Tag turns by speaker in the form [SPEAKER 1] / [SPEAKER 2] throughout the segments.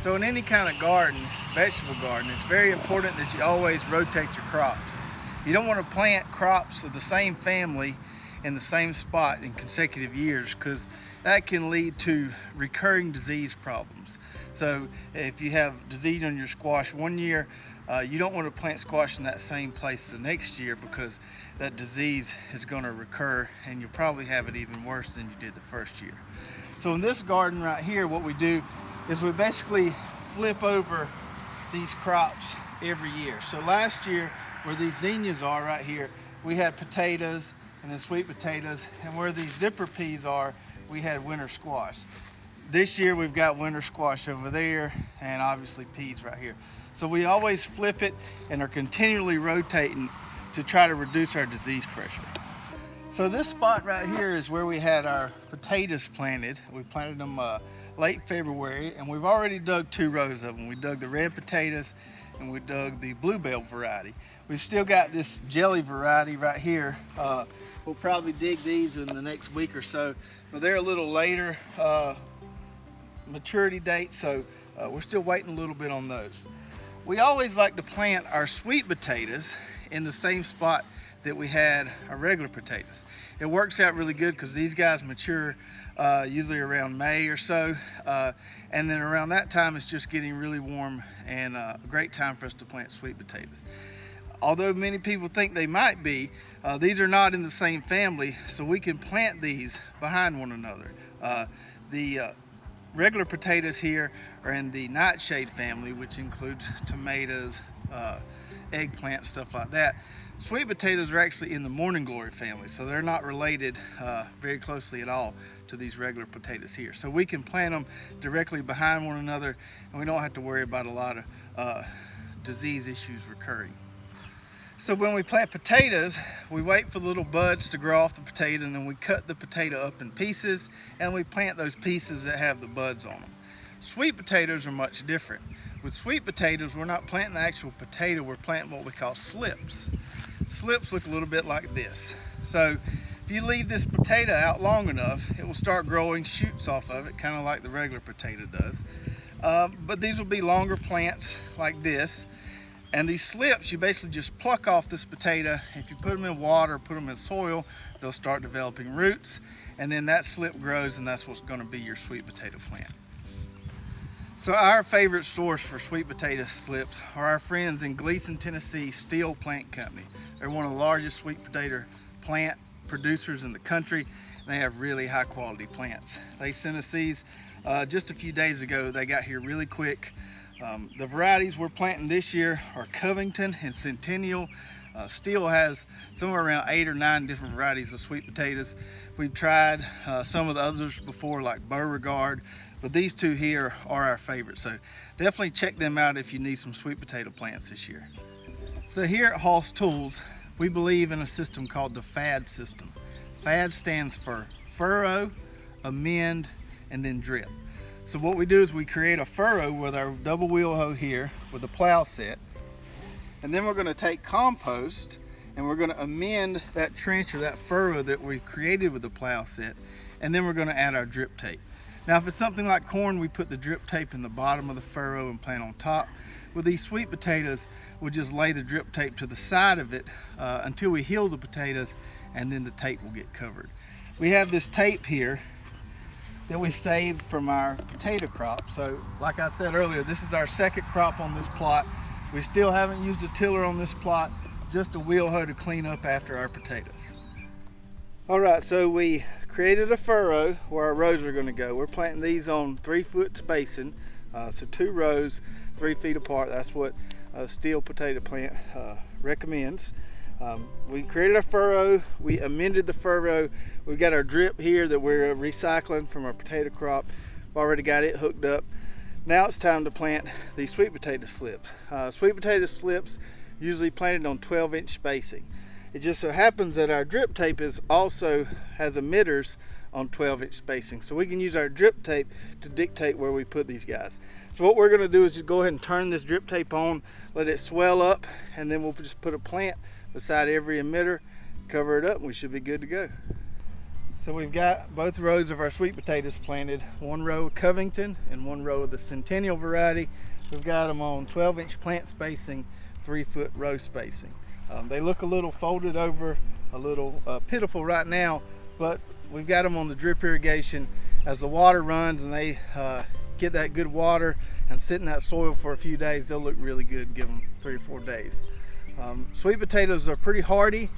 [SPEAKER 1] So in any kind of garden, vegetable garden, it's very important that you always rotate your crops. You don't want to plant crops of the same family in the same spot in consecutive years, because that can lead to recurring disease problems. So if you have disease on your squash one year, you don't want to plant squash in that same place the next year, because that disease is going to recur and you'll probably have it even worse than you did the first year. So in this garden right here, what we do is we basically flip over these crops every year. So last year, where these zinnias are right here, we had potatoes and then sweet potatoes, and where these zipper peas are, we had winter squash. This year we've got winter squash over there and obviously peas right here. So we always flip it and are continually rotating to try to reduce our disease pressure. So this spot right here is where we had our potatoes planted. We planted them late February, and we've already dug 2 rows of them. We dug the red potatoes and we dug the bluebell variety. We've still got this jelly variety right here. We'll probably dig these in the next week or so, but they're a little later maturity date, so we're still waiting a little bit on those. We always like to plant our sweet potatoes in the same spot that we had our regular potatoes. It works out really good because these guys mature usually around May or so, and then around that time it's just getting really warm and a great time for us to plant sweet potatoes. Although many people think they might be, these are not in the same family, so we can plant these behind one another. The regular potatoes here are in the nightshade family, which includes tomatoes, eggplant, stuff like that. Sweet potatoes are actually in the morning glory family, so they're not related very closely at all to these regular potatoes here. So we can plant them directly behind one another, and we don't have to worry about a lot of disease issues recurring. So when we plant potatoes, we wait for the little buds to grow off the potato, and then we cut the potato up in pieces, and we plant those pieces that have the buds on them. Sweet potatoes are much different. With sweet potatoes, we're not planting the actual potato, we're planting what we call slips. Slips look a little bit like this. So if you leave this potato out long enough, it will start growing shoots off of it, kind of like the regular potato does. But these will be longer plants like this. And these slips, you basically just pluck off this potato. If you put them in water, put them in soil, they'll start developing roots, and then that slip grows, and that's what's going to be your sweet potato plant. So our favorite source for sweet potato slips are our friends in Gleason, Tennessee Steel Plant Company. They're one of the largest sweet potato plant producers in the country, and they have really high quality plants. They sent us these just a few days ago. They got here really quick. The varieties we're planting this year are Covington and Centennial. Steel has somewhere around 8 or 9 different varieties of sweet potatoes. We've tried some of the others before, like Beauregard, but these 2 here are our favorites. So definitely check them out if you need some sweet potato plants this year. So here at Hoss Tools, we believe in a system called the FAD system. FAD stands for furrow, amend, and then drip. So what we do is we create a furrow with our double wheel hoe here with a plow set, and then we're going to take compost and we're going to amend that trench or that furrow that we created with the plow set, and then we're going to add our drip tape. Now if it's something like corn, we put the drip tape in the bottom of the furrow and plant on top. With these sweet potatoes, we'll just lay the drip tape to the side of it until we heal the potatoes, and then the tape will get covered. We have this tape here that we saved from our potato crop. So like I said earlier, this is our second crop on this plot. We still haven't used a tiller on this plot, just a wheel hoe to clean up after our potatoes. All right, so we created a furrow where our rows are going to go. We're planting these on 3-foot spacing, so 2 rows, 3 feet apart. That's what a steel potato plant recommends. We created a furrow, we amended the furrow. We've got our drip here that we're recycling from our potato crop. We've already got it hooked up. Now it's time to plant these sweet potato slips. Sweet potato slips usually planted on 12-inch spacing. It just so happens that our drip tape also has emitters on 12-inch spacing. So we can use our drip tape to dictate where we put these guys. So what we're going to do is just go ahead and turn this drip tape on, let it swell up, and then we'll just put a plant beside every emitter, cover it up, and we should be good to go. So we've got both rows of our sweet potatoes planted, one row of Covington and one row of the Centennial variety. We've got them on 12-inch plant spacing, 3-foot row spacing. They look a little folded over, a little pitiful right now, but we've got them on the drip irrigation. As the water runs and they get that good water and sit in that soil for a few days, they'll look really good. Give them 3 or 4 days. Sweet potatoes are pretty hardy,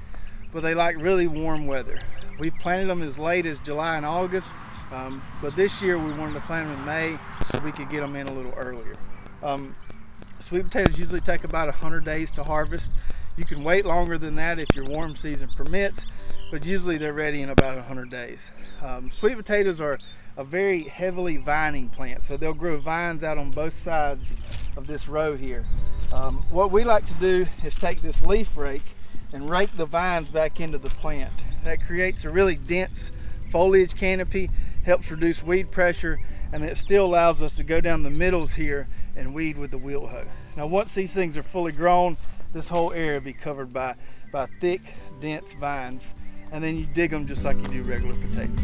[SPEAKER 1] but they like really warm weather. We've planted them as late as July and August, but this year we wanted to plant them in May so we could get them in a little earlier. Sweet potatoes usually take about 100 days to harvest. You can wait longer than that if your warm season permits, but usually they're ready in about 100 days. Sweet potatoes are a very heavily vining plant, so they'll grow vines out on both sides of this row here. What we like to do is take this leaf rake and rake the vines back into the plant. That creates a really dense foliage canopy, helps reduce weed pressure, and it still allows us to go down the middles here and weed with the wheel hoe. Now once these things are fully grown, this whole area will be covered by thick, dense vines, and then you dig them just like you do regular potatoes.